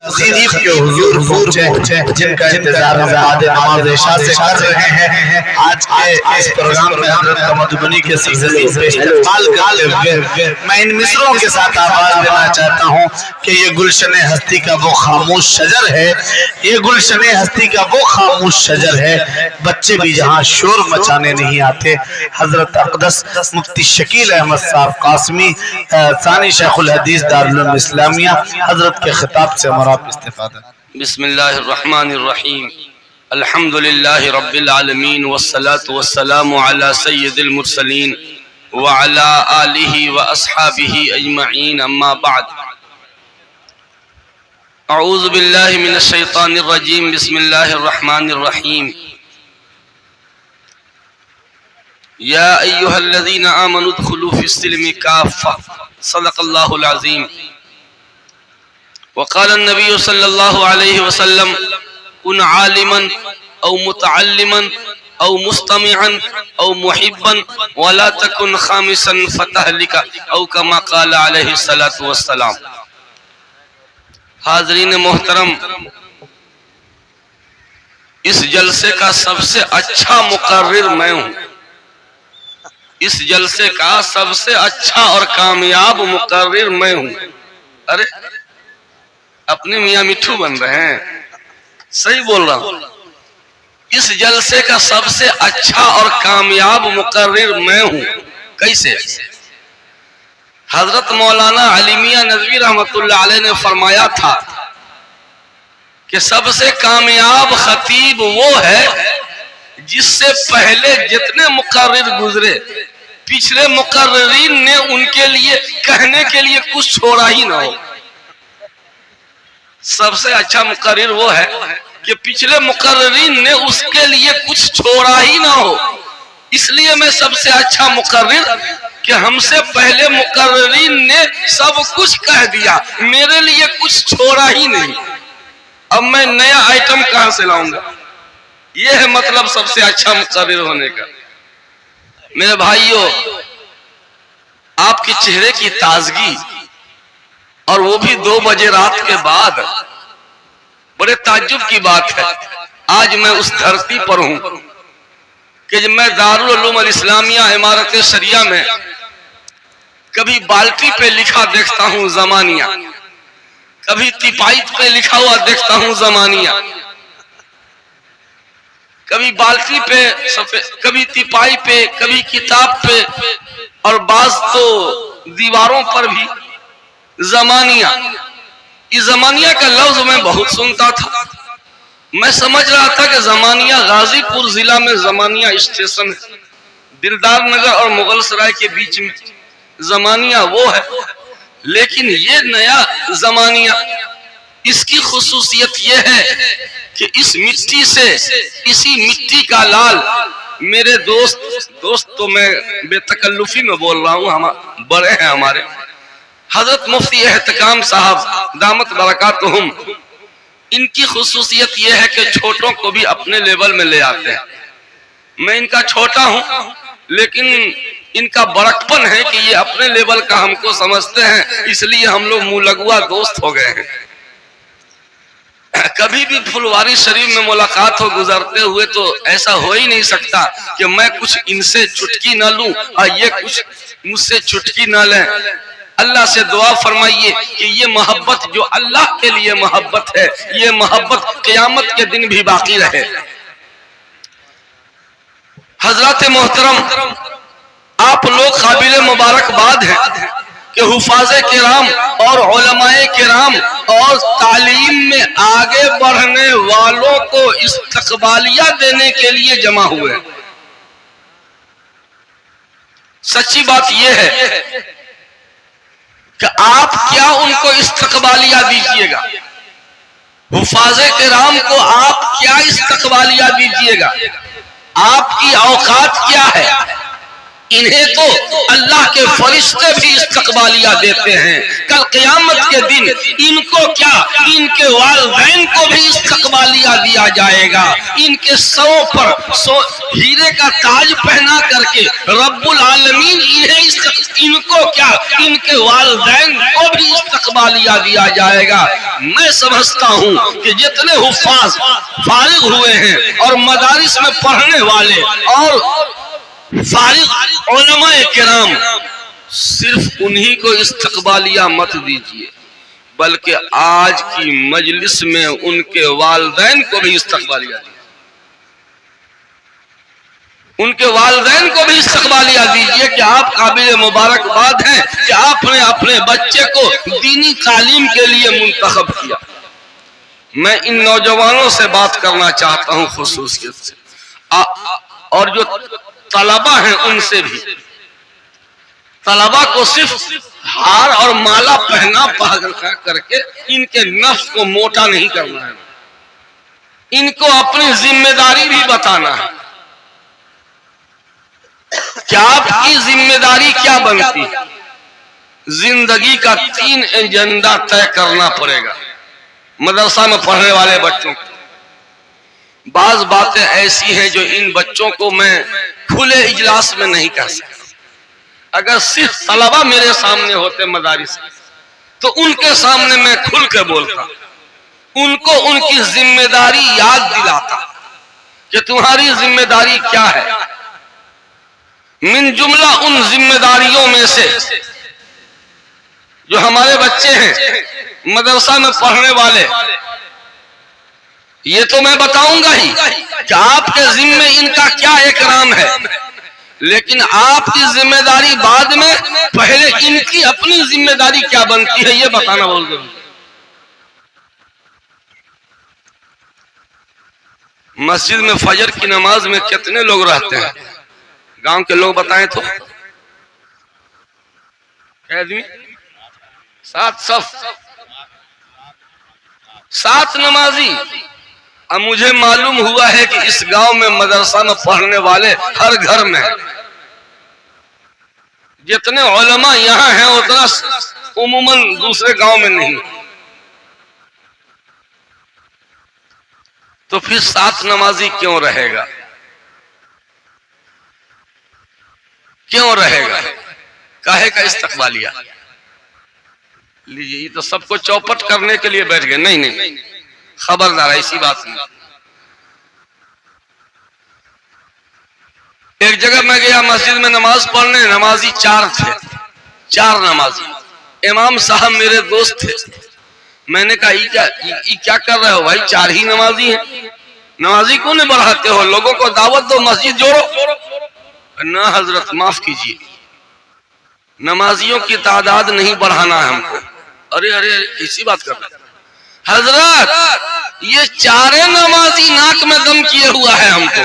शरीफ के हुजूर पहुंचे जिनका इंतजार हम बाद नमाज इशा से कर रहे हैं। आज के इस प्रोग्राम में हज़रत मधुबनी के सिलसिले पे इस्तेमाल करते हुए मैं इन मिसरों के साथ आवाज देना चाहता हूं कि ये गुलशन हस्ती का वो खामोश शजर है, ये गुलशन हस्ती का वो खामोश शजर है, बच्चे भी जहां शोर मचाने नहीं आते। हजरत अक़दस मुफ्ती शकील अहमद साहब कासमी सानी शेखुल हदीस दारुल उलूम इस्लामिया हजरत के खिताब से हमारा इस्तिफादा। बिस्मिल्लाहिर्रहमानिर्रहीम अल्हम्दुलिल्लाहि रब्बिल आलमीन वस्सलातु वस्सलामु अला सय्यिदिल मुरसलीन व अला आलिहि व अस्हाबिहि अजमईन अम्मा बाद। अऊज़ु बिल्लाहि मिनश शैतानिर रजीम बिस्मिल्लाहिर्रहमानिर्रहीम या अय्युहल्लज़ीना आमनु उद्खुलू फिस्सिल्मि काफ़्फ़ा सदक़ल्लाहुल अज़ीम। वक़ाल नबी सल्लल्लाहु अलैहि वसल्लम कुन आलिमन औ मुतअल्लिमन औ मुस्तमिअन औ मुहिब्बन वला तकुन खामिसन फतहलिका औ कमा क़ाल अलैहि सलातु वस्सलाम। हाज़रीन मोहतरम, इस जलसे का सबसे अच्छा मुकर्रिर मैं हूँ। इस जलसे का सबसे अच्छा और कामयाब मुकर्रिर मैं हूँ। अरे अपने मियाँ मिठू बन रहे हैं, सही बोल रहा हूं। इस जलसे का सबसे अच्छा और कामयाब मुकर्रिर मैं हूं। कैसे? हजरत मौलाना अली मियां नज़वी रहमतुल्लाह अलैह ने फरमाया था कि सबसे कामयाब खतीब वो है जिससे पहले जितने मुकर्रिर गुजरे पिछले मुकर्रिरीन ने उनके लिए कहने के लिए कुछ छोड़ा ही ना हो। सबसे अच्छा मुकर्रिर वो है कि पिछले मुकर्रिरीन ने उसके लिए कुछ छोड़ा ही ना हो। इसलिए मैं सबसे अच्छा मुकर्रिर कि हमसे पहले मुकर्रिरीन ने सब कुछ कह दिया, मेरे लिए कुछ छोड़ा ही नहीं। अब मैं नया आइटम कहां से लाऊंगा? यह है मतलब सबसे अच्छा मुकर्रिर होने का। मेरे भाइयों, आपके चेहरे की ताजगी और वो भी 2 बजे रात के बाद, बड़े ताज्जुब की बात है। आज मैं उस धरती पर हूं कि जब मैं दारुल उलूम अल इस्लामिया इमारत शरिया में कभी बाल्टी पे लिखा देखता हूं ज़मानिया, कभी तिपाई पे लिखा हुआ देखता हूं ज़मानिया, कभी बाल्टी पे कभी तिपाई पे, कभी किताब पे और बाज तो दीवारों पर भी ज़मानिया। इस ज़मानिया का लफ्ज मैं बहुत सुनता था। मैं समझ रहा था कि ज़मानिया गाजीपुर जिला में ज़मानिया स्टेशन है, दिलदार नगर और मुगल सराय के बीच में ज़मानिया वो है। लेकिन ये नया ज़मानिया, इसकी खुसूसियत ये है कि इस मिट्टी से, इसी मिट्टी का लाल मेरे दोस्त तो मैं बेतकल्लुफी में बोल रहा हूँ, हम बड़े हैं हमारे हजरत मुफ्ती एहतकाम साहब दामत बरकातुहुम, इनकी खुसूसियत यह है कि छोटों को भी अपने लेवल में ले आते हैं। मैं इनका छोटा हूं लेकिन इनका बड़कपन है कि ये अपने लेवल का हमको समझते हैं, इसलिए हम लोग मुलगुआ दोस्त हो गए हैं। कभी भी फुलवारी शरीफ में मुलाकात हो गुजरते हुए तो ऐसा हो ही नहीं सकता कि मैं कुछ इनसे चुटकी ना लूं और ये कुछ मुझसे चुटकी ना लें। अल्लाह से दुआ फरमाइए कि ये मोहब्बत जो अल्लाह के लिए मोहब्बत है, ये मोहब्बत क़यामत के दिन भी बाकी रहे। हजरत मोहतरम, आप लोग काबिल मुबारकबाद हैं कि हुफाज़े किराम और उलमाए किराम और तालीम में आगे बढ़ने वालों को इस्तक़बालिया देने के लिए जमा हुए। सच्ची बात यह है कि आप क्या उनको इस्तक़बालिया दीजिएगा? हुफाज़े किराम को आप क्या इस्तक़बालिया दीजिएगा? आपकी औकात क्या है? इन्हें तो अल्लाह के फरिश्ते भी इस्तकबालिया देते हैं। कल क़यामत के दिन इनको क्या, इनके वालिदैन को भी इस्तकबालिया दिया जाएगा। इनके सरों पर हीरे का ताज पहना करके रब्बुल आलमीन इनको क्या, इनके वालिदैन को भी इस्तकबालिया दिया जाएगा। मैं समझता हूँ कि जितने हुफ्फाज फारिग हुए हैं और मदारिस में पढ़ने वाले और फारिग उलमाए किराम, सिर्फ उन्हीं को इस्तकबालिया मत दीजिए, बल्कि आज की मजलिस में उनके वालिदैन को भी इस्तकबालिया दीजिए। उनके वालिदैन को भी इस्तकबालिया दीजिए कि आप काबिल मुबारकबाद हैं कि आपने अपने बच्चे को दीनी तालीम के लिए मुंतखब किया। मैं इन नौजवानों से बात करना चाहता हूं खुसूसियत से, और जो तलबा हैं उनसे भी। तलबा को सिर्फ हार और माला पहना करके इनके नफ्स को मोटा नहीं करना है, इनको अपनी जिम्मेदारी भी बताना है। क्या आपकी जिम्मेदारी क्या बनती है? जिंदगी का 3 एजेंडा तय करना पड़ेगा मदरसा में पढ़ने वाले बच्चों को। बाज बातें ऐसी हैं जो इन बच्चों को मैं खुले इजलास में नहीं कह सकता। अगर सिर्फ तलबा मेरे सामने होते मदारिस तो उनके सामने मैं खुल के बोलता, उनको उनकी जिम्मेदारी याद दिलाता कि तुम्हारी जिम्मेदारी क्या है। मिन जुमला उन जिम्मेदारियों में से जो हमारे बच्चे हैं मदरसा में पढ़ने वाले, ये तो मैं बताऊंगा ही कि आपके जिम्मे इनका क्या इकराम है, लेकिन आपकी जिम्मेदारी बाद में, पहले इनकी अपनी जिम्मेदारी क्या बनती है ये बताना बहुत जरूरी। मस्जिद में फजर की नमाज में कितने लोग रहते हैं? गांव के लोग बताएं तो आदमी 7 नमाजी। अब मुझे मालूम हुआ है कि इस गांव में मदरसा में पढ़ने वाले हर घर में हैं। जितने उलमा यहाँ हैं उतना उमूमन दूसरे गांव में नहीं। तो फिर 7 नमाजी क्यों रहेगा? क्यों रहेगा? काहे का इस्तकबालिया? लीजिए, ये तो सबको चौपट करने के लिए बैठ गए। नहीं नहीं, खबरदार, ऐसी बात नहीं। एक जगह मैं गया मस्जिद में नमाज पढ़ने, नमाजी 4 थे, 4 नमाजी। इमाम साहब मेरे दोस्त थे। मैंने कहा ये क्या कर रहे हो भाई, 4 ही नमाजी हैं, नमाजी क्यों नहीं बढ़ाते हो? लोगों को दावत दो, मस्जिद जोड़ो। ना हजरत, माफ कीजिए, नमाजियों की तादाद नहीं बढ़ाना है हमको। अरे अरे, ऐसी बात कर रहे हजरत, ये 4 नमाजी नाक में दम किए हुआ है हमको।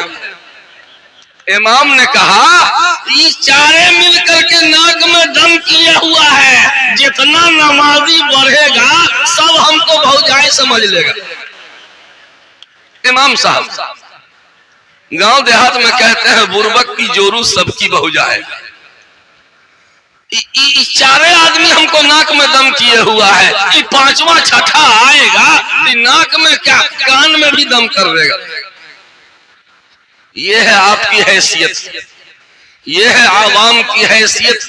इमाम ने कहा ये 4 मिलकर के नाक में दम किया हुआ है, जितना नमाजी बढ़ेगा सब हमको भौजाई समझ लेगा। इमाम साहब गांव देहात में कहते हैं बुर्बक की जोरू सबकी भौजाई। 4 आदमी हमको नाक में दम किए हुआ है, ये 5वां छठा आएगा तो नाक में क्या, कान में भी दम कर देगा। ये है आपकी हैसियत, ये है आवाम की हैसियत,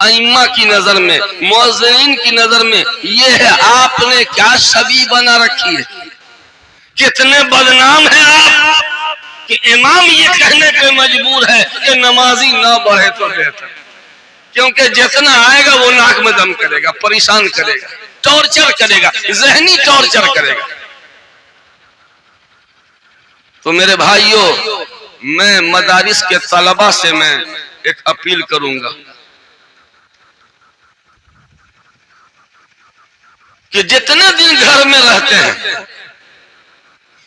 अइम्मा की नजर में, मुअज्जिनीन की नजर में। ये है आपने क्या छवि बना रखी है। कितने बदनाम है आप कि इमाम ये कहने पे मजबूर है कि नमाजी ना बढ़े तो बेहतर, क्योंकि जितना आएगा वो नाक में दम करेगा, परेशान करेगा, टॉर्चर करेगा, जहनी टॉर्चर करेगा। तो मेरे भाइयों, मैं मदारिस के तलबा से मैं एक अपील करूंगा कि जितने दिन घर में रहते हैं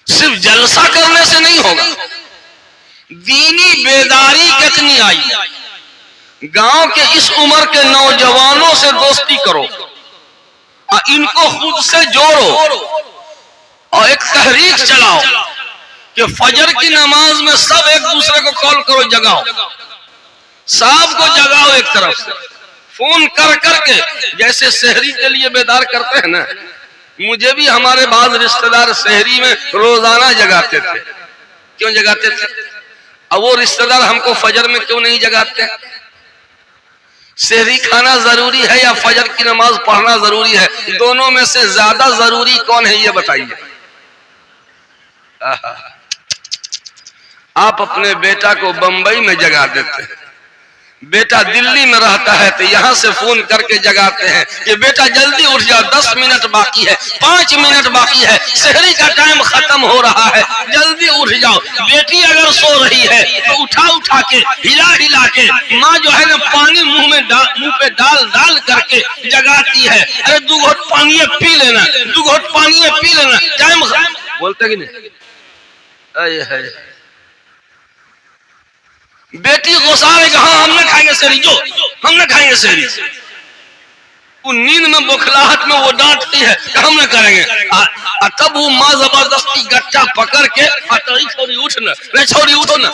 सिर्फ जलसा करने से नहीं होगा। दीनी बेदारी कितनी आई, गांव के इस उम्र के नौजवानों से दोस्ती करो, इनको खुद से जोड़ो और एक तहरीक चलाओ कि फजर की नमाज में सब एक दूसरे को कॉल करो, जगाओ। साहब को जगाओ एक तरफ से, फोन कर करके, जैसे शहरी के लिए बेदार करते हैं ना, मुझे भी हमारे बाद रिश्तेदार शहरी में रोजाना जगाते थे। क्यों जगाते थे? अब वो रिश्तेदार हमको फजर में क्यों नहीं जगाते? शहरी खाना जरूरी है या फजर की नमाज पढ़ना जरूरी है? दोनों में से ज्यादा जरूरी कौन है ये बताइए। आप अपने बेटा को बंबई में जगा देते हैं, बेटा दिल्ली में रहता है तो यहां से फोन करके जगाते हैं कि बेटा जल्दी उठ जाओ, 10 मिनट बाकी है, 5 मिनट बाकी है, शहरी का टाइम खत्म हो रहा है, जल्दी उठ जाओ। बेटी अगर सो रही है तो उठा उठा के, हिला हिला के, माँ जो है ना पानी मुंह पे डाल करके जगाती है। अरे 2 घोट पानी पी लेना, 2 घोट पानी पी लेना, टाइम बोलते कि नहीं? बेटी गुस्सा है कि हाँ हमने खाएंगे शहरी, जो हमने खाएंगे शहरी। वो नींद में बुखलाहट में वो डांटती है कि हम न करेंगे, तब वो माँ जबरदस्ती गट्टा पकड़ के छोरी उठ न, नहीं छोरी उठो न,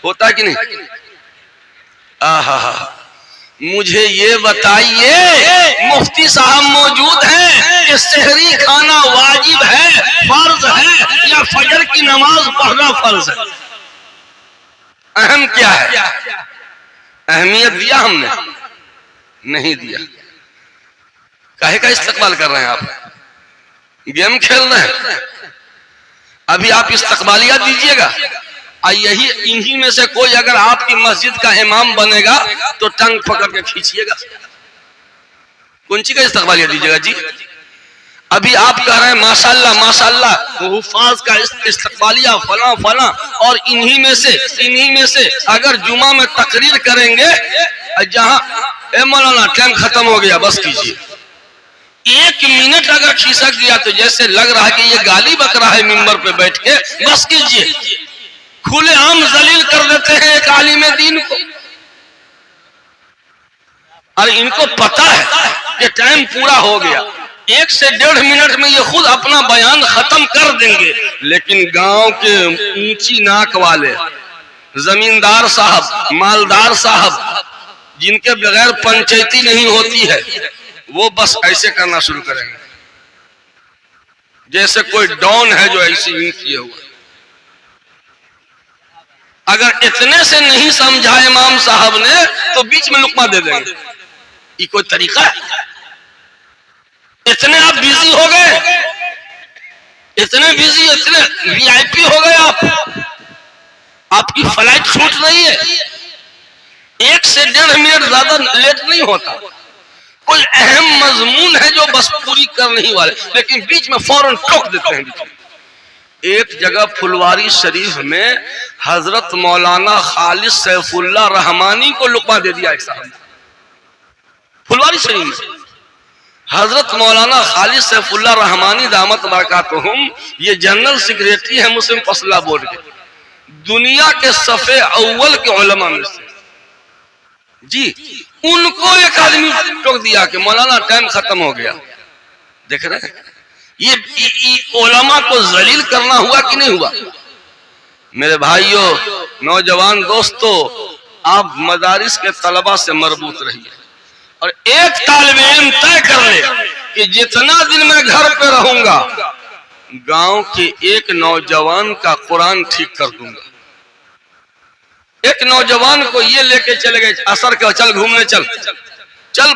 होता है कि नहीं? आहा, मुझे ये बताइए, मुफ्ती साहब मौजूद हैं कि शहरी खाना वाजिब है, फर्ज है, या फजर की नमाज पढ़ना फर्ज है? अहम क्या है? अहमियत दिया हमने? नहीं दिया। काहे का इस्तकबाल कर रहे हैं आप? गेम खेल रहे हैं। अभी आप इस्तकबालिया दीजिएगा, यही इन्हीं में से कोई अगर आपकी मस्जिद का इमाम बनेगा तो टंग पकड़ के खींचिएगा। कौन सी का इस्तकबालिया दीजिएगा जी? अभी आप कह रहे हैं माशाल्लाह माशाल्लाह, हुफ्फाज का इस्तकबालिया फला फला, और इन्हीं में से अगर जुमा में तकरीर करेंगे, जहां मौलाना टाइम खत्म हो गया बस कीजिए, 1 मिनट अगर खिसक गया तो जैसे लग रहा है कि ये गाली बक रहा है मिंबर पे बैठ के, बस कीजिए। खुलेआम जलील कर देते हैं एक आलिम दीन को। अरे इनको पता है कि टाइम पूरा हो गया, 1 से 1.5 मिनट में ये खुद अपना बयान खत्म कर देंगे, लेकिन गांव के ऊंची नाक वाले जमींदार साहब, मालदार साहब, जिनके बगैर पंचायती नहीं होती है, वो बस ऐसे करना शुरू करेंगे जैसे कोई डॉन है जो ऐसे यूं किए हुआ। अगर इतने से नहीं समझा इमाम साहब ने तो बीच में लुकमा दे देंगे। ये कोई तरीका है? इतने आप बिजी हो गए, इतने बिजी, इतने वीआईपी हो गए आप, आपकी फ्लाइट छूट रही है, 1 से 1.5 मिनट ज्यादा लेट नहीं होता। कोई अहम मजमून है जो बस पूरी करने ही वाले, लेकिन बीच में फौरन टोक देते हैं। एक जगह फुलवारी शरीफ में हजरत मौलाना खालिद सैफुल्लाह रहमानी को लुकमा दे दिया एक साहब। फुलवारी शरीफ में हजरत मौलाना खालिद सैफुल्लाह रहमानी दामत बरकातुहुम, ये जनरल सेक्रेटरी है मुस्लिम फसला बोर्ड के, दुनिया के सफे अव्वल के उलमा में से जी। उनको एक आदमी टोक दिया कि मौलाना टाइम खत्म हो गया। देख रहे हैं ये उलमा को जलील करना हुआ कि नहीं हुआ? मेरे भाइयों, नौजवान दोस्तों, आप मदारिस के तलबा से मरबूत रहिए और एक तालिबे इल्म तय कर ले कि जितना दिन मैं घर पे रहूंगा, गांव के एक नौजवान का कुरान ठीक कर दूंगा। एक नौजवान को ये लेके चले गए असर के, चल घूमने चल, चल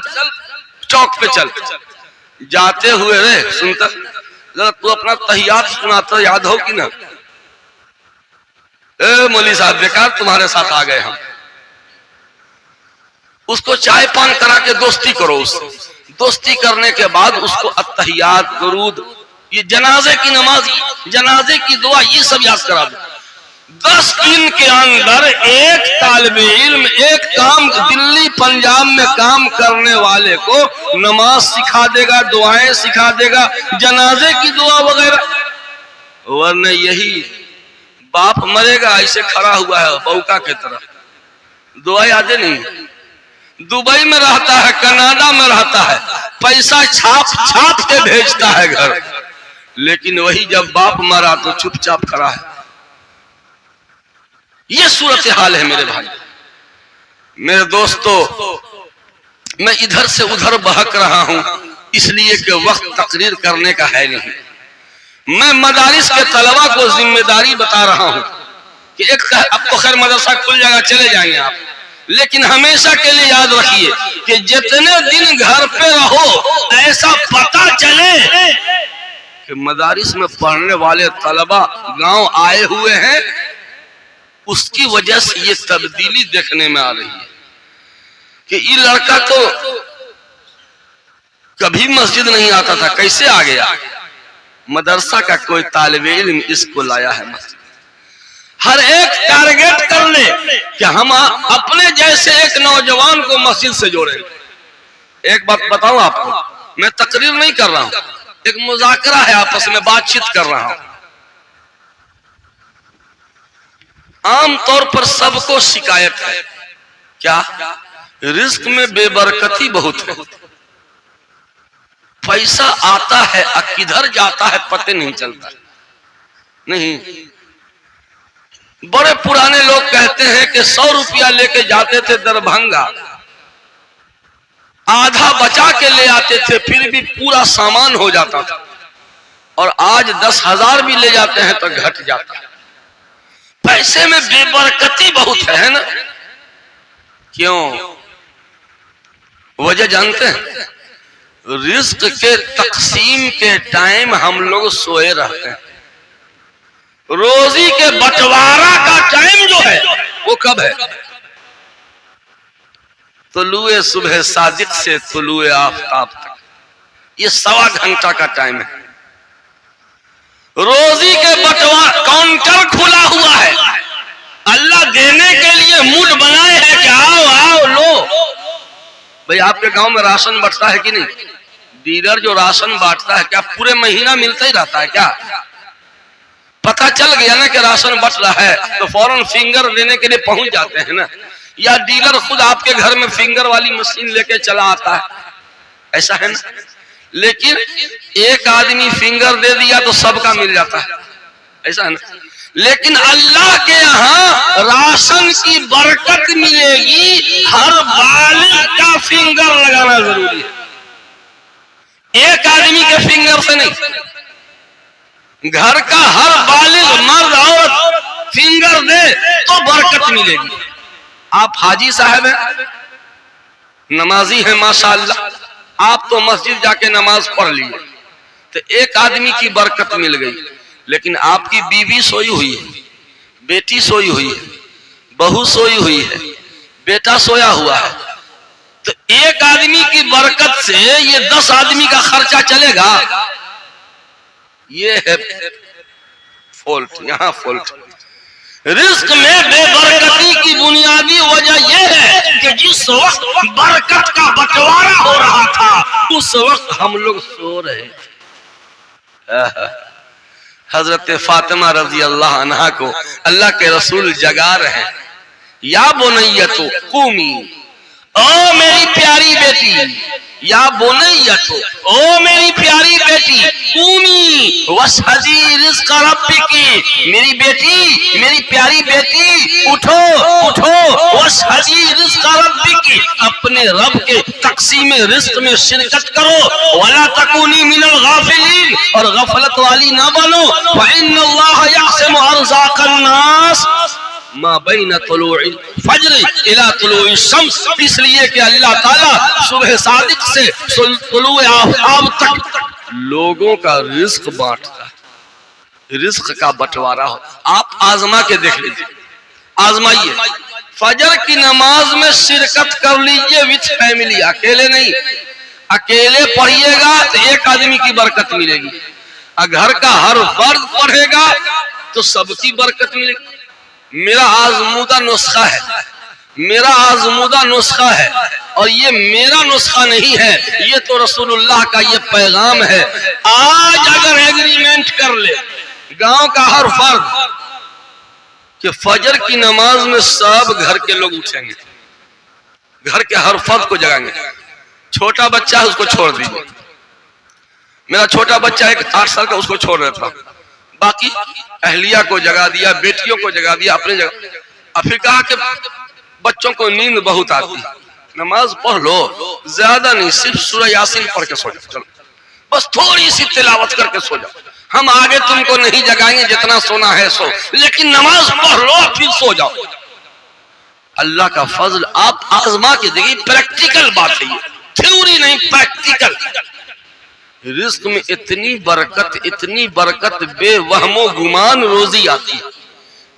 चौक पे चल, जाते हुए रे सुनता जरा तू अपना तहियात सुनाता, याद हो कि ना? ए मौली साहब, बेकार तुम्हारे साथ आ गए हम। उसको चाय पान करा के दोस्ती करो उससे, दोस्ती करने के बाद उसको अत्तहियात, दुरूद, ये जनाजे की नमाज, जनाजे की दुआ, ये सब याद करा दो। 10 दिन के अंदर एक तालिबे इल्म एक काम दिल्ली पंजाब में काम करने वाले को नमाज सिखा देगा, दुआएं सिखा देगा, जनाजे की दुआ वगैरह। वरना यही बाप मरेगा ऐसे खड़ा हुआ है बौका के तरह, दुआ यादें नहीं। दुबई में रहता है, कनाडा में रहता है, पैसा छाप छाप के भेजता है घर, लेकिन वही जब बाप मरा तो चुपचाप खड़ा है। ये सूरत हाल है मेरे भाई। मेरे दोस्तों, मैं इधर से उधर बहक रहा हूं इसलिए कि वक्त तकरीर करने का है नहीं। मैं मदारिस के तलबा को जिम्मेदारी बता रहा हूं कि एक अब तो खैर मदरसा खुल जाएगा, चले जाएंगे आप, लेकिन हमेशा के लिए याद रखिए कि जितने दिन घर पे रहो ऐसा पता चले कि मदारिस में पढ़ने वाले तलबा गांव आए हुए हैं, उसकी वजह से ये तब्दीली देखने में आ रही है कि ये लड़का तो कभी मस्जिद नहीं आता था, कैसे आ गया? मदरसा का कोई तालिब इल्म इसको लाया है मस्जिद। हर एक टारगेट कर ले कि हम अपने जैसे एक नौजवान को मस्जिद से जोड़ेंगे। एक बात बताऊं आपको, मैं तकरीर नहीं कर रहा हूं, एक मुज़ाकरा है, आपस में बातचीत कर रहा हूं। आम तौर पर सबको शिकायत है, क्या? रिज्क में बेबरकती बहुत है, पैसा आता है और किधर जाता है पता नहीं चलता। नहीं, बड़े पुराने लोग कहते हैं कि 100 रुपया लेके जाते थे दरभंगा, आधा बचा के ले आते थे, फिर भी पूरा सामान हो जाता था, और आज 10,000 भी ले जाते हैं तो घट जाता है। पैसे में बेबरकती बहुत है ना? क्यों? वजह जानते हैं? रिस्क के तकसीम के टाइम हम लोग सोए रहते हैं। रोजी के बंटवारा का टाइम जो है वो कब है? तुलुए सुबह सादिक से तुलुए आफताब तक, ये 1.25 घंटा का टाइम है। रोजी के बंटवारा काउंटर खुला हुआ है, अल्लाह देने के लिए मूड बनाए है कि आओ आओ लो। भाई आपके गांव में राशन बंटता है कि नहीं? डीलर जो राशन बांटता है क्या पूरे महीना मिलता ही रहता है क्या? पता चल गया ना कि राशन बट रहा है तो फौरन फिंगर लेने के लिए पहुंच जाते हैं ना, या डीलर खुद आपके घर में फिंगर वाली मशीन लेके चला आता है, ऐसा है ना? लेकिन एक आदमी फिंगर दे दिया तो सबका मिल जाता है, ऐसा है ना? लेकिन अल्लाह के यहाँ राशन की बरकत मिलेगी, हर बालिग का फिंगर लगाना जरूरी है, एक आदमी के फिंगर से नहीं। घर का हर बालिग मर्द औरत फिंगर दे तो बरकत मिलेगी। आप हाजी साहब हैं, नमाजी हैं माशाअल्लाह, आप तो मस्जिद जाके नमाज पढ़ लिए तो एक आदमी की बरकत मिल गई, लेकिन आपकी बीवी सोई हुई है, बेटी सोई हुई है, बहू सोई हुई है, बेटा सोया हुआ है, तो एक आदमी की बरकत से ये 10 आदमी का खर्चा चलेगा। ये है फॉल्ट, यहाँ फॉल्ट। रिस्क में बेबरकती की बुनियादी वजह यह है कि जिस वक्त बरकत का बंटवारा हो रहा था उस वक्त हम लोग सो रहे थे। हजरत फातिमा रजी अल्लाह अन्हा को अल्लाह के रसूल जगा रहे हैं, या बुनैय्यतु कुमी, ओ मेरी प्यारी बेटी, या बुनैय्यतु, ओ मेरी प्यारी बेटी, कुमी वशहदी रिज़्क़ रब्बिकी, मेरी बेटी, मेरी प्यारी बेटी, उठो उठो, वशहदी रिज़्क़ रब्बिकी, अपने रब के तक़सीम रिज़्क़ में शिरकत करो, वला तकूनी मिनल गाफिलीन, और गफलत वाली ना बनो, फइन्नल्लाह यक़सिमु अर्ज़ाक़न नास मा बैन तुलूइल फज्र इला तुलूइश शम्स, इसलिए कि अल्लाह ताला सुबह सादिक से तुलूए आफताब तक लोगों का रिस्क बांटता है, रिस्क का बंटवारा हो। आप आजमा के देख लीजिए, आजमाइए, फजर की नमाज में शिरकत कर लीजिए विथ फैमिली, अकेले नहीं। अकेले पढ़िएगा तो एक आदमी की बरकत मिलेगी, और घर का हर फर्द पढ़ेगा तो सबकी बरकत मिलेगी। मेरा आजमूदा नुस्खा है, मेरा आजमूदा नुस्खा है, और ये मेरा नुस्खा नहीं है, ये तो रसूलुल्लाह का ये पैगाम है। आज अगर एग्रीमेंट कर ले गांव का हर फर्द कि फजर की नमाज में सब घर के लोग उठेंगे, घर के हर फर्द को जगाएंगे, छोटा बच्चा है उसको छोड़ दीजिए, मेरा छोटा बच्चा एक 8 साल का, उसको छोड़ देता, बाकी अहलिया को जगा दिया, बेटियों को जगा दिया, अपने जगह। और फिर कहा कि बच्चों को नींद बहुत आती है, नमाज पढ़ लो, ज्यादा नहीं, सिर्फ सूरह यासीन पढ़ के सो जाओ, चलो बस थोड़ी सी तिलावत करके सो जाओ। हम आगे तुमको नहीं जगाएंगे, जितना सोना है सो, लेकिन नमाज पढ़ लो फिर सो जाओ। अल्लाह का फजल, आप आजमा के देखिए, प्रैक्टिकल बात है ये, थ्योरी नहीं, प्रैक्टिकल। रिस्क में इतनी बरकत बेवहमो गुमान रोजी आती है,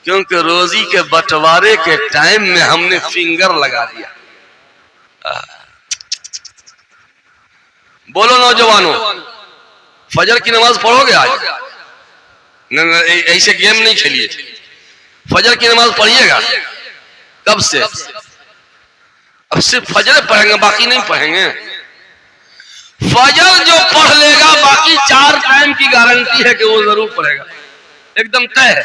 क्योंकि रोजी के बंटवारे के टाइम में हमने फिंगर लगा दिया। बोलो नौजवानों, फजर की नमाज पढ़ोगे आज? ऐसे गेम नहीं खेलिए, फजर की नमाज पढ़िएगा। कब से? अब सिर्फ फजर पढ़ेंगे, बाकी नहीं पढ़ेंगे। फजर जो पढ़ लेगा, बाकी 4 टाइम की गारंटी है कि वो जरूर पढ़ेगा, एकदम तय है।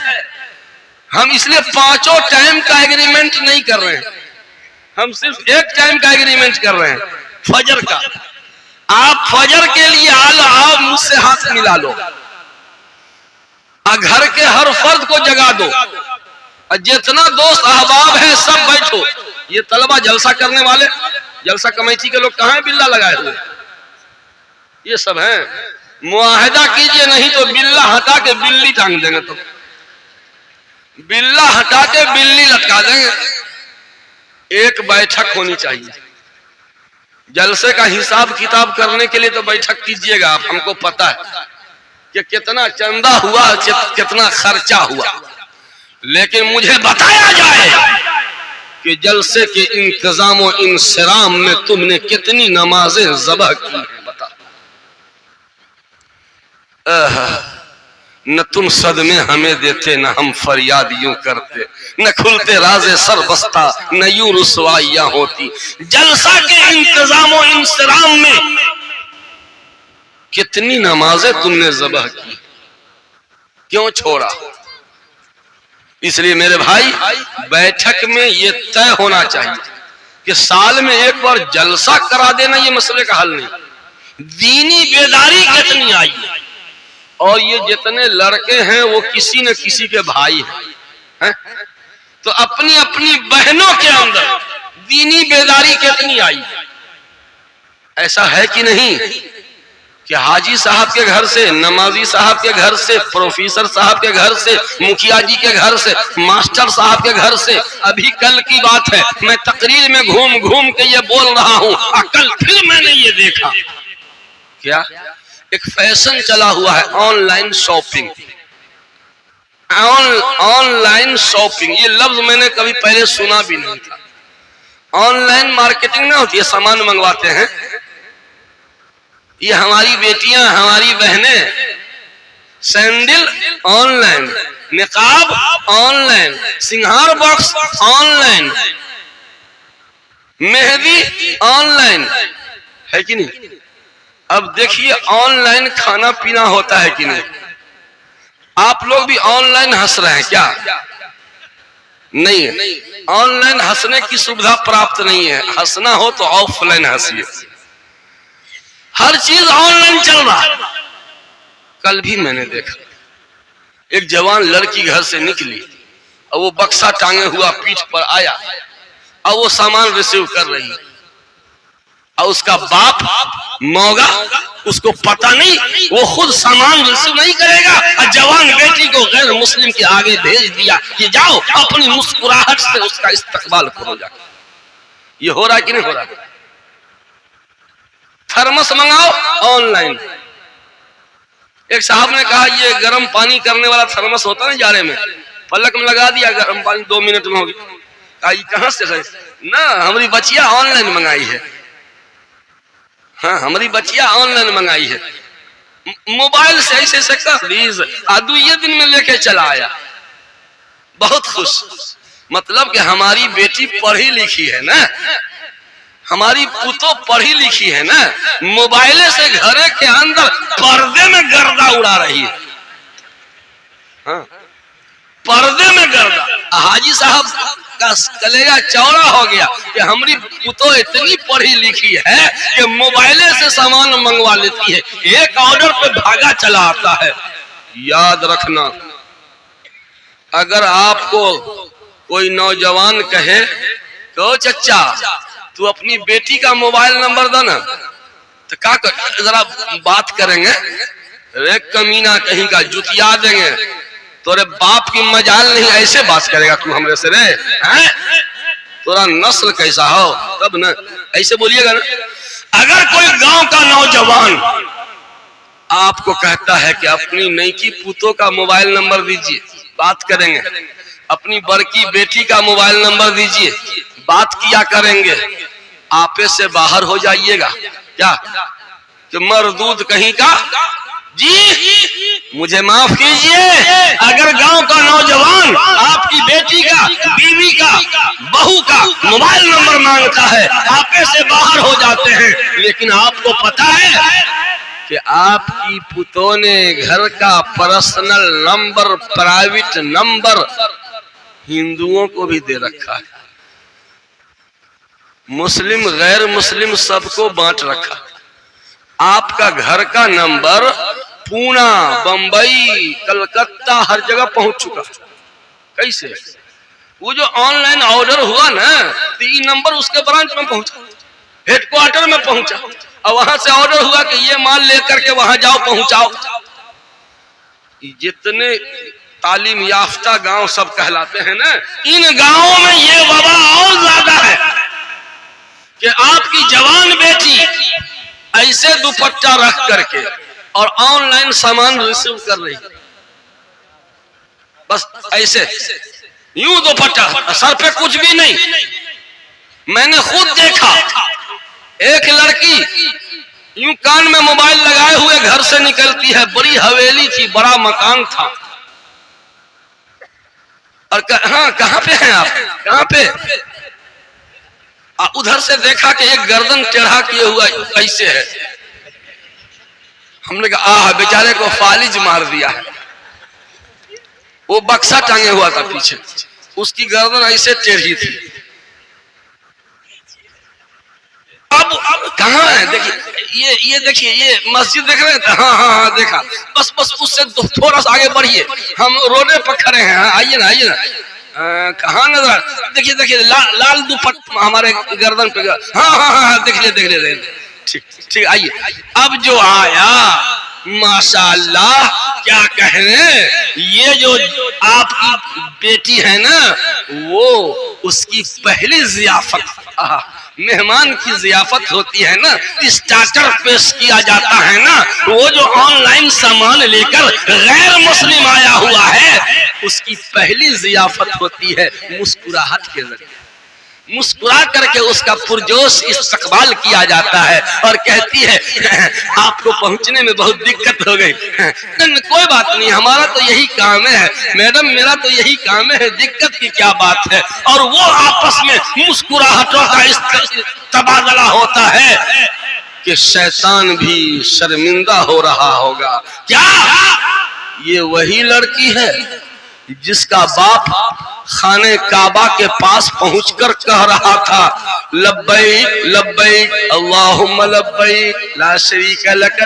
हम इसलिए 5 टाइम का एग्रीमेंट नहीं कर रहे हैं, हम सिर्फ 1 टाइम का एग्रीमेंट कर रहे हैं, फजर का। आप फजर के लिए आओ, मुझसे हाथ मिला लो, घर के हर फर्द को जगा दो, और जितना दोस्त अहबाब है सब बैठो। ये तलबा जलसा करने वाले, जलसा कमेटी के लोग कहाँ हैं बिल्ला लगाए हुए? ये सब हैं। मुआहदा कीजिए, नहीं तो बिल्ला हटा के बिल्ली टांग देंगे, तो बिल्ला हटा के बिल्ली लटका देंगे। एक बैठक होनी चाहिए, जलसे का हिसाब किताब करने के लिए तो बैठक कीजिएगा आप, हमको पता है कि कितना चंदा हुआ, कितना खर्चा हुआ, लेकिन मुझे बताया जाए कि जलसे के इंतजाम और इंसराम में तुमने कितनी नमाजें ज़बह की हैं, बता। न तुम सदमे हमें देते, न हम फरियाद यूं करते, न खुलते राजे सर बस्ता, न यूं रुसवाइयां होती। जलसा के इंतजाम और इंसराम में कितनी नमाजें तुमने ज़बह की, क्यों छोड़ा? इसलिए मेरे भाई, बैठक में ये तय होना चाहिए कि साल में एक बार जलसा करा देना ये मसले का हल नहीं। दीनी बेदारी कितनी आई, और ये जितने लड़के हैं वो किसी न किसी के भाई हैं, तो अपनी अपनी बहनों के अंदर दीनी बेदारी कितनी आई। ऐसा है कि नहीं कि हाजी साहब के घर से, नमाजी साहब के घर से, प्रोफेसर साहब के घर से, मुखिया जी के घर से, मास्टर साहब के घर से, अभी कल की बात है, मैं तकरीर में घूम घूम के ये बोल रहा हूं, कल फिर मैंने ये देखा, क्या एक फैशन चला हुआ है, ऑनलाइन शॉपिंग। ऑनलाइन शॉपिंग ये लफ्ज मैंने कभी पहले सुना भी नहीं था। ऑनलाइन मार्केटिंग ना होती है, सामान मंगवाते हैं, ये हमारी बेटियां, हमारी बहनें, सैंडल ऑनलाइन, निकाब ऑनलाइन, सिंगार बॉक्स ऑनलाइन, मेहंदी ऑनलाइन, है कि नहीं? अब देखिए ऑनलाइन खाना पीना होता है कि नहीं? आप लोग भी ऑनलाइन हंस रहे हैं क्या? नहीं है, ऑनलाइन हंसने की सुविधा प्राप्त नहीं है। हंसना हो तो ऑफलाइन हंसिए। हर चीज ऑनलाइन चल रहा है। कल भी मैंने देखा एक जवान लड़की घर से निकली और वो बक्सा टांगे हुआ पीठ पर आया और वो सामान रिसीव कर रही है, और उसका बाप मौगा, उसको पता नहीं, वो खुद सामान रिसीव नहीं करेगा और जवान बेटी को गैर मुस्लिम के आगे भेज दिया कि जाओ अपनी मुस्कुराहट से उसका इस्तकबाल करो जाके। ये हो रहा है कि नहीं हो रहा? थर्मस मंगाओ ऑनलाइन। एक साहब ने कहा ये गर्म पानी करने वाला थर्मस होता है जाड़े में, पलक में लगा दिया, गर्म पानी 2 मिनट में हो गया। कहा ये कहां से है? ना, हमारी बच्चिया ऑनलाइन मंगाई है। हाँ, हमारी बच्चिया ऑनलाइन मंगाई है, मोबाइल से ऐसे ऐसे कर प्लीज, ये दिन में लेके चला आया, बहुत खुश। मतलब कि हमारी बेटी पढ़ी लिखी है ना, हमारी पुतो पढ़ी लिखी है ना, मोबाइल से घरे के अंदर पर्दे में गर्दा उड़ा रही है। हाँ, पर्दे में गर्दा। हाजी साहब का कलेजा चौड़ा हो गया कि हमारी पुतो इतनी पढ़ी लिखी है कि मोबाइल से सामान मंगवा लेती है, एक ऑर्डर पे भागा चला आता है। याद रखना, अगर आपको कोई नौजवान कहे कहो चचा तू अपनी बेटी का मोबाइल नंबर दो ना, तो क्या कर जरा बात करेंगे। रे कमीना कहीं का जुतिया देंगे, तोरे बाप की मजाल नहीं, ऐसे बात करेगा तू हमरे से रे हैं? तोरा नस्ल कैसा हो तब न ऐसे बोलिएगा ना। अगर कोई गांव का नौजवान आपको कहता है कि अपनी नईकी पुतों का मोबाइल नंबर दीजिए, बात करेंगे, अपनी बड़की बेटी का मोबाइल नंबर दीजिए, बात किया करेंगे, आपे से बाहर हो जाइएगा क्या कि मरदूद कहीं का। जी मुझे माफ कीजिए, अगर गांव का नौजवान आपकी बेटी का, बीवी का, बहू का मोबाइल नंबर मांगता है, आपे से बाहर हो जाते हैं। लेकिन आपको पता है कि आपकी पुतों ने घर का पर्सनल नंबर, प्राइवेट नंबर हिंदुओं को भी दे रखा है, मुस्लिम गैर मुस्लिम सबको बांट रखा। आपका घर का नंबर पूना, बंबई, कलकत्ता हर जगह पहुंच चुका। कैसे? वो जो ऑनलाइन ऑर्डर हुआ ना, तो ये नंबर उसके ब्रांच में पहुंचा, हेडक्वार्टर में पहुंचा, और वहां से ऑर्डर हुआ कि ये माल लेकर के वहां जाओ, पहुंचाओ। जितने तालीम याफ्ता गांव सब कहलाते हैं ना, इन गांवों में ये वबा और ज्यादा है कि आपकी जवान बेटी ऐसे दुपट्टा रख करके और ऑनलाइन सामान रिसीव कर रही, बस ऐसे यूं दुपट्टा, सर पे कुछ भी नहीं। मैंने खुद देखा एक लड़की यूं कान में मोबाइल लगाए हुए घर से निकलती है, बड़ी हवेली थी, बड़ा मकान था, और हाँ कहाँ पे हैं आप, कहाँ पे? उधर से देखा कि एक गर्दन टेढ़ा किए हुआ ऐसे है। हमने कहा आह बेचारे को फालिज मार दिया है। वो बक्सा टांगे हुआ था पीछे, उसकी गर्दन ऐसे टेढ़ी थी। अब कहाँ है? देखिए ये देखिए, ये मस्जिद देख रहे हैं? हाँ हाँ हाँ देखा। बस बस उससे थोड़ा सा आगे बढ़िए, हम रोडे पर खड़े हैं। आइए ना, आइए ना। कहाँ नजर? देखिए देखिए, लाल दुपट्टा हमारे गर्दन पे। हाँ हाँ हाँ देख ले। ठीक ठीक, आइए। अब जो आया माशाल्लाह, क्या कहने, ये जो आपकी बेटी है ना, वो उसकी पहली जियाफत, मेहमान की जियाफत होती है ना, स्टार्टर पेश किया जाता है ना, वो जो ऑनलाइन सामान लेकर गैर मुस्लिम आया हुआ है, उसकी पहली जियाफत होती है मुस्कुराहट के जरिए। मुस्कुरा करके उसका पुरजोश इस्तकबाल किया जाता है और कहती है आपको पहुंचने में बहुत दिक्कत हो गई। कोई बात नहीं, हमारा तो यही काम है मैडम, मेरा तो यही काम है, दिक्कत की क्या बात है। और वो आपस में मुस्कुराहटों का तबादला होता है कि शैतान भी शर्मिंदा हो रहा होगा। क्या ये वही लड़की है जिसका बाप खाने काबा के पास पहुंचकर कह रहा था लब्बैक लब्बैक अल्लाहुम्मा लब्बैक ला शरीका लक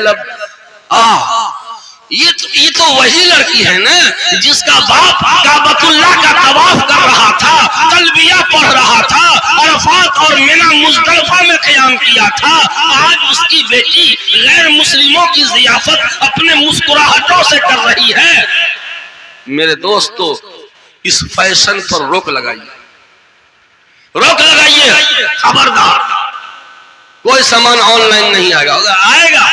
ये तो वही लड़की है ना जिसका बाप काबतुल्लाह का तवाफ कर रहा था, तलबिया पढ़ रहा था, अरफात और मिना मुज़दलिफा में क़याम किया था। आज उसकी बेटी गैर मुस्लिमों की ज़ियाफत अपने मुस्कुराहटों से कर रही है। मेरे दोस्तों, इस फैशन पर रोक लगाइए, रोक लगाइए। खबरदार, कोई सामान ऑनलाइन नहीं आएगा, अगर आएगा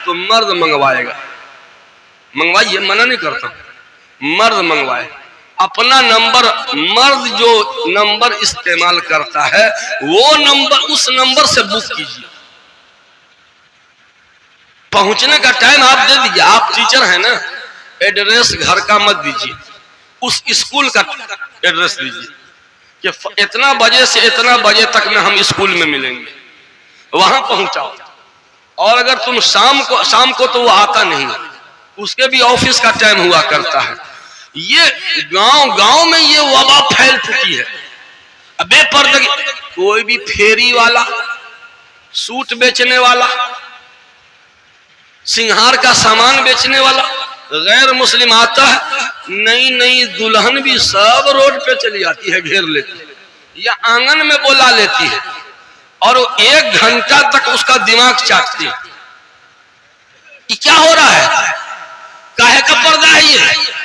तो मर्द मंगवाएगा। मंगवाइए, मना नहीं करता, मर्द मंगवाए। अपना नंबर, मर्द जो नंबर इस्तेमाल करता है वो नंबर, उस नंबर से बुक कीजिए। पहुंचने का टाइम आप दे दीजिए। आप टीचर है ना, एड्रेस घर का मत दीजिए, उस स्कूल का एड्रेस दीजिए कि इतना बजे से इतना बजे तक में हम स्कूल में मिलेंगे, वहां पहुंचाओ। और अगर तुम शाम को तो वो आता नहीं, उसके भी ऑफिस का टाइम हुआ करता है। ये गांव में ये वबा फैल चुकी है। अबे पर्दे, कोई भी फेरी वाला, सूट बेचने वाला, सिंहार का सामान बेचने वाला गैर मुस्लिम आता है, नई नई दुल्हन भी सब रोड पे चली आती है घेर लेती। या आंगन में बोला लेती है और 1 घंटा तक उसका दिमाग चाटती है। ये क्या हो रहा है? काहे का पर्दा है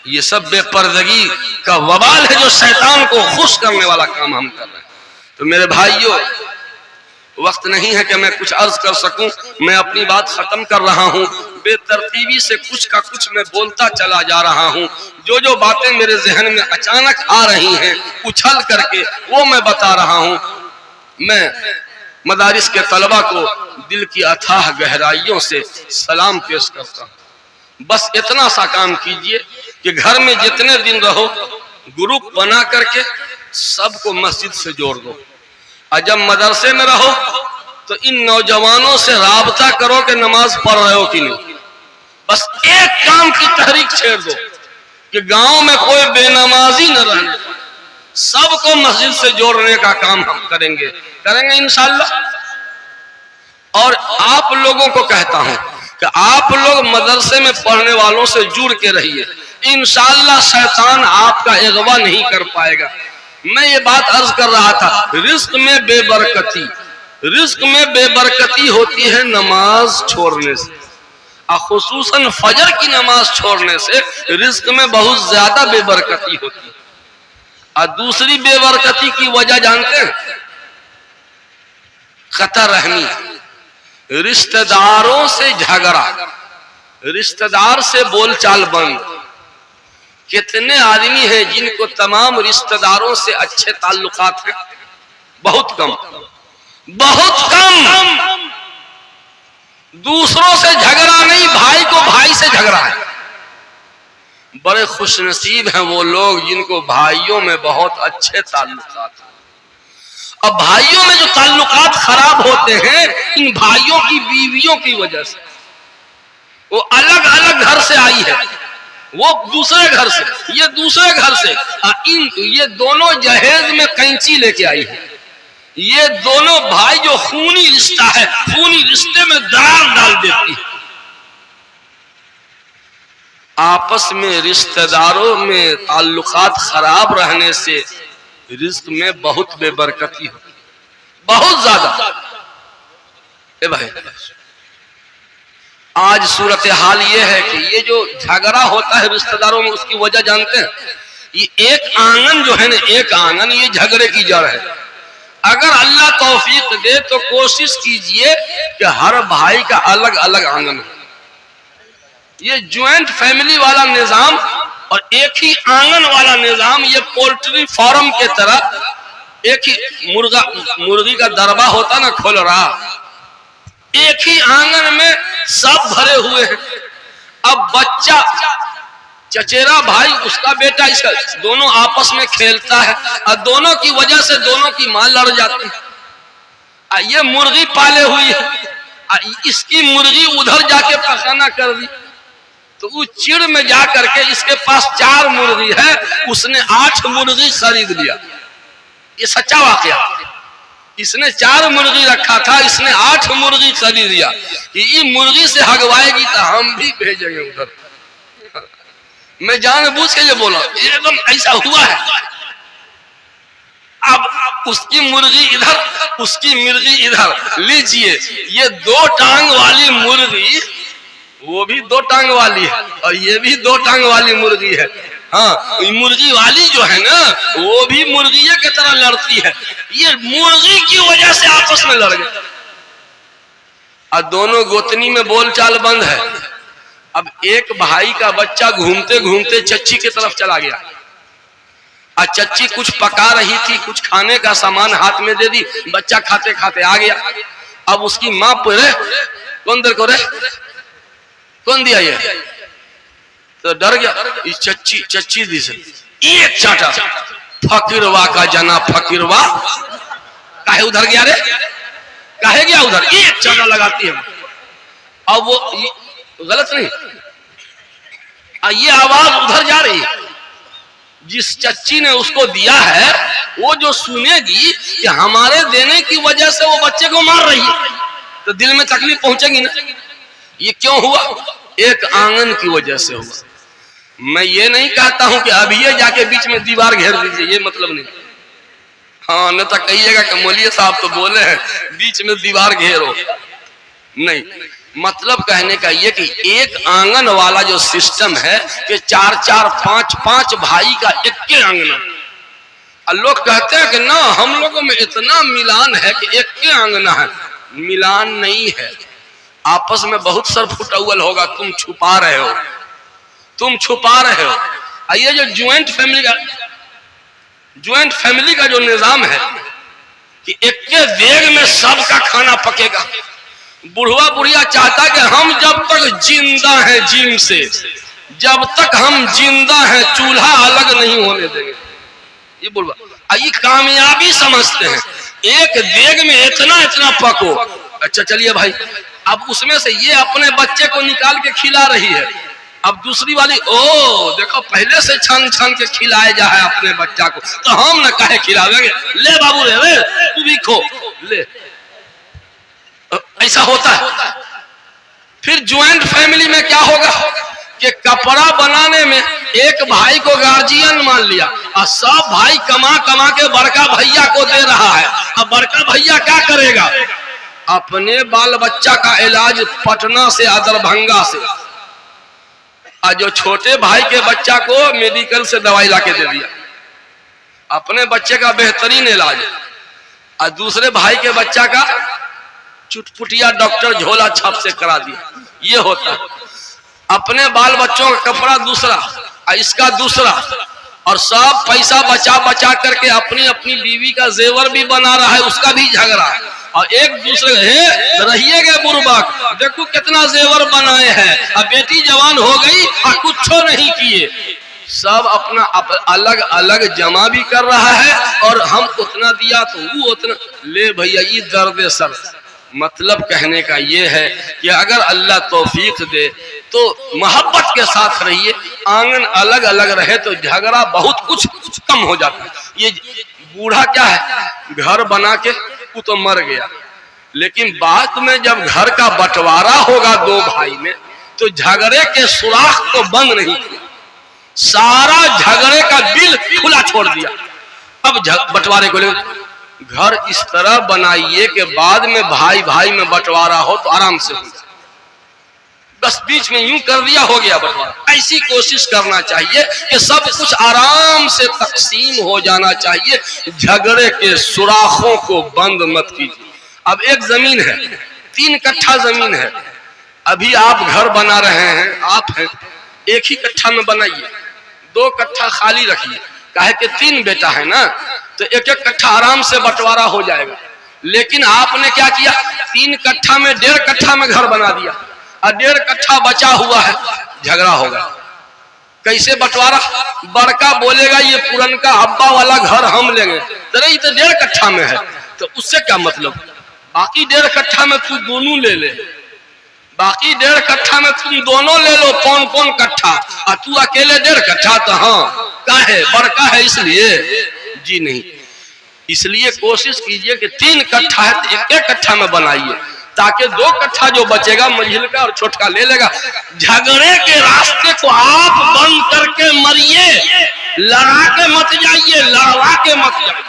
ये सब बेपर्दगी का वबाल है जो शैतान को खुश करने वाला काम हम कर रहे हैं। तो मेरे भाइयों, वक्त नहीं है कि मैं कुछ अर्ज कर सकूं, मैं अपनी बात खत्म कर रहा हूं। बेतरतीबी से कुछ का कुछ मैं बोलता चला जा रहा हूं। जो जो बातें मेरे जहन में अचानक आ रही हैं उछल करके, वो मैं बता रहा हूं। मैं मदारिस के तलबा को दिल की अथाह गहराइयों से सलाम पेश करता हूं। बस इतना सा काम कीजिए कि घर में जितने दिन रहो ग्रुप बना करके सबको मस्जिद से जोड़ दो, और जब मदरसे में रहो तो इन नौजवानों से राबता करो कि नमाज पढ़ रहे हो कि नहीं। बस एक काम की तहरीक छेड़ दो कि गांव में कोई बेनमाजी न रहने, सबको मस्जिद से जोड़ने का काम हम करेंगे इंशाअल्लाह। और आप लोगों को कहता हूं कि आप लोग मदरसे में पढ़ने वालों से जुड़ के रहिए, इंशाअल्लाह शैतान आपका अगवा नहीं कर पाएगा। मैं ये बात अर्ज कर रहा था, रिस्क में बेबरकती होती है नमाज छोड़ने से, और खुसूसन फजर की नमाज छोड़ने से रिस्क में बहुत ज्यादा बेबरकती होती है। और दूसरी बेबरकती की वजह जानते हैं? कतर रहमी, रिश्तेदारों से झगड़ा, रिश्तेदार से बोलचाल बंद। कितने आदमी हैं जिनको तमाम रिश्तेदारों से अच्छे ताल्लुकात हैं? बहुत कम, बहुत कम। दूसरों से झगड़ा नहीं, भाई को भाई से झगड़ा है। बड़े खुशनसीब हैं वो लोग जिनको भाइयों में बहुत अच्छे ताल्लुकात हैं। अब भाइयों में जो ताल्लुकात खराब होते हैं इन भाइयों की बीवियों की वजह से। वो अलग अलग घर से आई है, वो दूसरे घर से, ये दूसरे घर से, ये दोनों जहेज में कैंची लेके आई है। ये दोनों भाई जो खूनी रिश्ता है, खूनी रिश्ते में दरार डाल देती है। आपस में रिश्तेदारों में ताल्लुकात खराब रहने से रिज्क में बहुत बेबरकती होती, बहुत ज्यादा। ए भाई, आज सूरत हाल ये है कि ये जो झगड़ा होता है रिश्तेदारों में, उसकी वजह जानते हैं? ये एक आंगन जो है ना, एक आंगन, ये झगड़े की जड़ है। अगर अल्लाह तौफीक दे तो कोशिश कीजिए कि हर भाई का अलग अलग आंगन हो। ये ज्वाइंट फैमिली वाला निजाम और एक ही आंगन वाला निजाम, ये पोल्ट्री फार्म के तरह एक ही मुर्गी का दरबा होता ना, खोल रहा, एक ही आंगन में सब भरे हुए हैं। अब बच्चा, चचेरा भाई, उसका बेटा, इसका, दोनों आपस में खेलता है और दोनों की वजह से दोनों की मां लड़ जाती है। ये मुर्गी पाले हुई है, इसकी मुर्गी उधर जाके पकाना कर दी, तो वो चिड़ में जा करके, इसके पास 4 मुर्गी है, उसने 8 मुर्गी खरीद लिया। ये सच्चा वाकया। इसने 4 मुर्गी रखा था, इसने 8 मुर्गी खरीद लिया कि ये मुर्गी से हगवाएगी तो हम भी भेजेंगे उधर। मैं जानबूझ के ये बोला, एकदम ऐसा हुआ है। अब उसकी मुर्गी इधर, उसकी मुर्गी इधर, लीजिए ये 2 टांग वाली मुर्गी, वो भी 2 टांग वाली है और ये भी 2 टांग वाली मुर्गी है। हाँ, मुर्गी वाली जो है ना, वो भी मुर्गी की तरह लड़ती है। ये मुर्गी की वजह से आपस में लड़ गए और दोनों गोतनी में बोलचाल बंद है। अब एक भाई का बच्चा घूमते घूमते चच्ची की तरफ चला गया और चच्ची कुछ पका रही थी, कुछ खाने का सामान हाथ में दे दी, बच्चा खाते खाते आ गया। अब उसकी माँ पूरे, कौन दर को रे, कौन दिया ये, तो डर गया। इस चच्ची दी से एक चाटा, फकीरवा का जना फकीरवा, काहे उधर गया रे, काहे गया उधर, एक चाटा लगाती है। अब वो गलत नहीं, ये आवाज उधर जा रही है। जिस चच्ची ने उसको दिया है वो जो सुनेगी कि हमारे देने की वजह से वो बच्चे को मार रही है, तो दिल में तकलीफ पहुंचेगी ना। ये क्यों हुआ? एक आंगन की वजह से हुआ। मैं ये नहीं कहता हूं कि अभी ये जाके बीच में दीवार घेर दीजिए, ये मतलब नहीं। हाँ, न तो कहिएगा कि मौलवी साहब तो बोले हैं बीच में दीवार घेरो, नहीं। मतलब कहने का ये कि एक आंगन वाला जो सिस्टम है कि 4-4, 5-5 भाई का एक आंगन। लोग कहते हैं कि ना हम लोगों में इतना मिलान है कि एक के आंगना है। मिलान नहीं है, आपस में बहुत सर फुटौल होगा, तुम छुपा रहे हो, तुम छुपा रहे हो। ये जो ज्वाइंट फैमिली का जो निजाम है कि एक के देग में सबका खाना पकेगा। बुढ़वा बुढ़िया चाहता कि हम जब तक जिंदा हैं जिम से, जब तक हम जिंदा हैं चूल्हा अलग नहीं होने देंगे। ये बुढ़वा ये कामयाबी समझते हैं, एक देग में इतना इतना पको। अच्छा चलिए भाई, अब उसमें से ये अपने बच्चे को निकाल के खिला रही है, अब दूसरी वाली ओ देखो पहले से छान छान के खिलाए जा है अपने बच्चा को, तो हम न काहे खिलावेंगे, ले बाबू रे तू भी खो ले। ऐसा होता है। फिर ज्वाइंट फैमिली में क्या होगा कि कपड़ा बनाने में एक भाई को गार्जियन मान लिया और सब भाई कमा कमा के बड़का भैया को दे रहा है। अब बड़का भैया क्या करेगा, अपने बाल बच्चा का इलाज पटना से या दरभंगा से, और जो छोटे भाई के बच्चा को मेडिकल से दवाई लाके दे दिया, अपने बच्चे का बेहतरीन इलाज, और दूसरे भाई के बच्चा का चुटपुटिया डॉक्टर झोला छाप से करा दिया। ये होता है। अपने बाल बच्चों का कपड़ा दूसरा और इसका दूसरा, और सब पैसा बचा बचा करके अपनी अपनी बीवी का जेवर भी बना रहा है, उसका भी झगड़ा। और एक दूसरे रहिएगा बुर्बक, देखो कितना जेवर बनाए हैं, अब बेटी जवान हो गई और कुछ नहीं किए, सब अपना अलग अलग जमा भी कर रहा है, और हम उतना दिया तो वो उतना ले भैया, ये दर्द सर। मतलब कहने का ये है कि अगर अल्लाह तौफीक दे तो मोहब्बत के साथ रहिए, आंगन अलग अलग रहे तो झगड़ा बहुत कुछ कम हो जाता है। ये बूढ़ा क्या है, घर बना के वो तो मर गया, लेकिन बाद में जब घर का बंटवारा होगा दो भाई में, तो झगड़े के सुराख तो बंद नहीं किया, सारा झगड़े का बिल खुला छोड़ दिया। अब बंटवारे को घर इस तरह बनाइए कि बाद में भाई भाई में बंटवारा हो तो आराम से हो जाए, बस बीच में यूं कर दिया हो गया बंटवारा। ऐसी कोशिश करना चाहिए कि सब कुछ आराम से तकसीम हो जाना चाहिए, झगड़े के सुराखों को बंद मत कीजिए। अब एक जमीन है, 3 कट्ठा जमीन है, अभी आप घर बना रहे हैं, आप हैं, एक ही कट्ठा में बनाइए, 2 कट्ठा खाली रखिए, काहे कि 3 बेटा है ना, तो एक एक कट्ठा आराम से बंटवारा हो जाएगा। लेकिन आपने क्या किया, 3 कट्ठा में 1.5 कट्ठा में घर बना दिया, और 1.5 कट्ठा बचा हुआ है, झगड़ा होगा। कैसे बंटवारा, बड़का बोलेगा ये पुरनका अब्बा वाला घर हम लेंगे, तो ये तो 1.5 कट्ठा में है, तो उससे क्या मतलब, बाकी 1.5 कट्ठा में तू दोनों ले ले, बाकी 1.5 कट्ठा में तुम दोनों ले लो, कौन कट्ठा, और तू अकेले 1.5 कट्ठा, तो हाँ काहे बड़का है इसलिए जी नहीं। इसलिए कोशिश कीजिए कि 3 कट्ठा है तो 1 कट्ठा में बनाइए, ताकि 2 कट्ठा जो बचेगा मंझिल का और छोटका ले लेगा। झगड़े के रास्ते को आप बंद करके मरिए, लड़ा के मत जाइए, लड़वा के मत जाइए।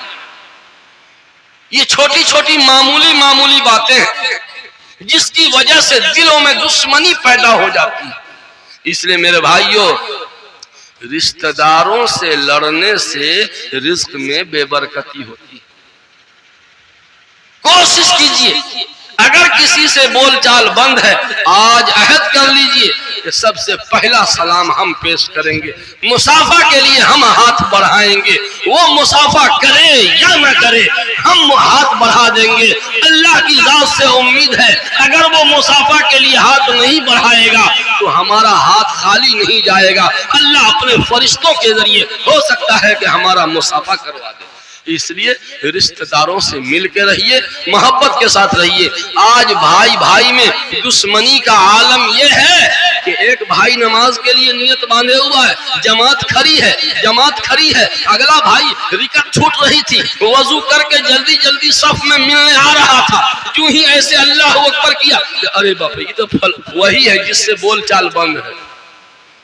ये छोटी छोटी मामूली बातें हैं जिसकी वजह से दिलों में दुश्मनी पैदा हो जाती है। इसलिए मेरे भाइयों, रिश्तेदारों से लड़ने से रिज्क में बेबरकती होती है। कोशिश कीजिए, अगर किसी से बोलचाल बंद है, आज अहद कर लीजिए कि सबसे पहला सलाम हम पेश करेंगे, मुसाफा के लिए हम हाथ बढ़ाएंगे, वो मुसाफा करे या न करे हम हाथ बढ़ा देंगे। अल्लाह की जात से उम्मीद है, अगर वो मुसाफा के लिए हाथ नहीं बढ़ाएगा तो हमारा हाथ खाली नहीं जाएगा। अल्लाह अपने फरिश्तों के जरिए हो सकता है कि हमारा मुसाफा करवा दे। इसलिए रिश्तेदारों से मिल के रहिए, मोहब्बत के साथ रहिए। आज भाई भाई में दुश्मनी का आलम यह है कि एक भाई नमाज के लिए नियत बांधे हुआ है, जमात खड़ी है, अगला भाई रिकत छूट रही थी, वजू करके जल्दी जल्दी सफ में मिलने आ रहा था, क्यों ही ऐसे अल्लाह अकबर किया, अरे बाप रे, ये तो वही है जिससे बोलचाल बंद है,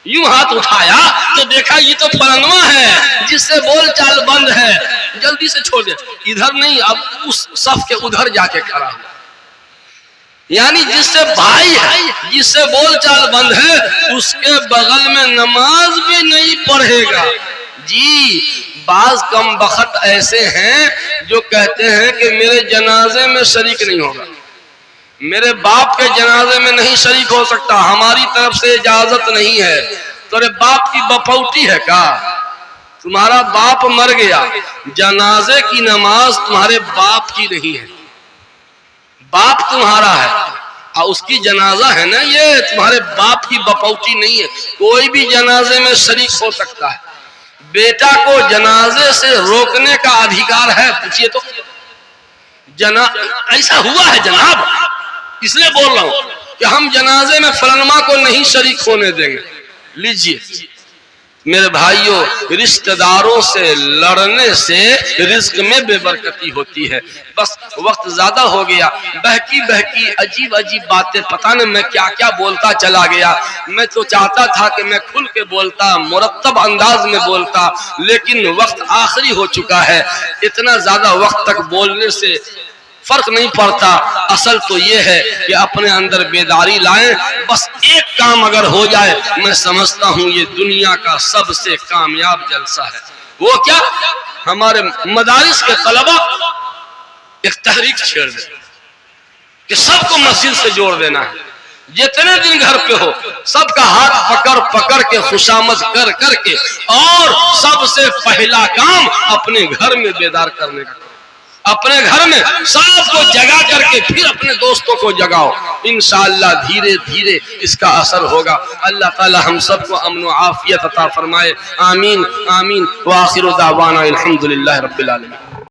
यूं हाथ उठाया तो देखा ये तो फलानवा है जिससे बोल चाल बंद है, जल्दी से छोड़ दे। इधर नहीं, अब उस सफ के उधर जाके खड़ा हुआ, यानी जिससे भाई है, जिससे बोल चाल बंद है, उसके बगल में नमाज भी नहीं पढ़ेगा। जी, बाज कम बखत ऐसे हैं जो कहते हैं कि मेरे जनाजे में शरीक नहीं होगा, मेरे बाप के जनाजे में नहीं शरीक हो सकता, हमारी तरफ से इजाजत नहीं है। तेरे बाप की बपौती है क्या? तुम्हारा बाप मर गया, जनाजे की नमाज तुम्हारे बाप की नहीं है, बाप तुम्हारा है और उसकी जनाजा है ना, ये तुम्हारे बाप की बपौती नहीं है। कोई भी जनाजे में शरीक हो सकता है। बेटा को जनाजे से रोकने का अधिकार है? पूछिए तो। ऐसा हुआ है जनाब, इसलिए बोल रहा हूं कि हम जनाजे में फलानमा को नहीं शरीक होने देंगे। लीजिए मेरे भाइयों, रिश्तेदारों से लड़ने से रिज्क में बेबरकती होती है। बस वक्त ज्यादा हो गया, बहकी बहकी अजीब अजीब बातें, पता नहीं मैं क्या क्या बोलता चला गया। मैं तो चाहता था कि मैं खुल के बोलता, मुरत्तब अंदाज में बोलता, लेकिन वक्त आखिरी हो चुका है। इतना ज्यादा वक्त तक बोलने से फर्क नहीं पड़ता। असल तो ये है कि अपने अंदर बेदारी लाएं। बस एक काम अगर हो जाए, मैं समझता हूं ये दुनिया का सबसे कामयाब जलसा है। वो क्या? हमारे मदारिस के तलबा एक तहरीक छेड़ दे कि सबको मस्जिद से जोड़ देना है। जितने दिन घर पे हो, सबका हाथ पकड़ पकड़ के खुशामद कर करके, और सबसे पहला काम अपने घर में बेदार करने का। अपने घर में सबको जगा करके फिर अपने दोस्तों को जगाओ। इंशाअल्लाह धीरे धीरे इसका असर होगा। अल्लाह ताला हम सबको अमन व आफियत अता फरमाए। आमीन आमीन। व आखिरु दावाना अल्हम्दुलिल्लाहि रब्बिल आलमीन।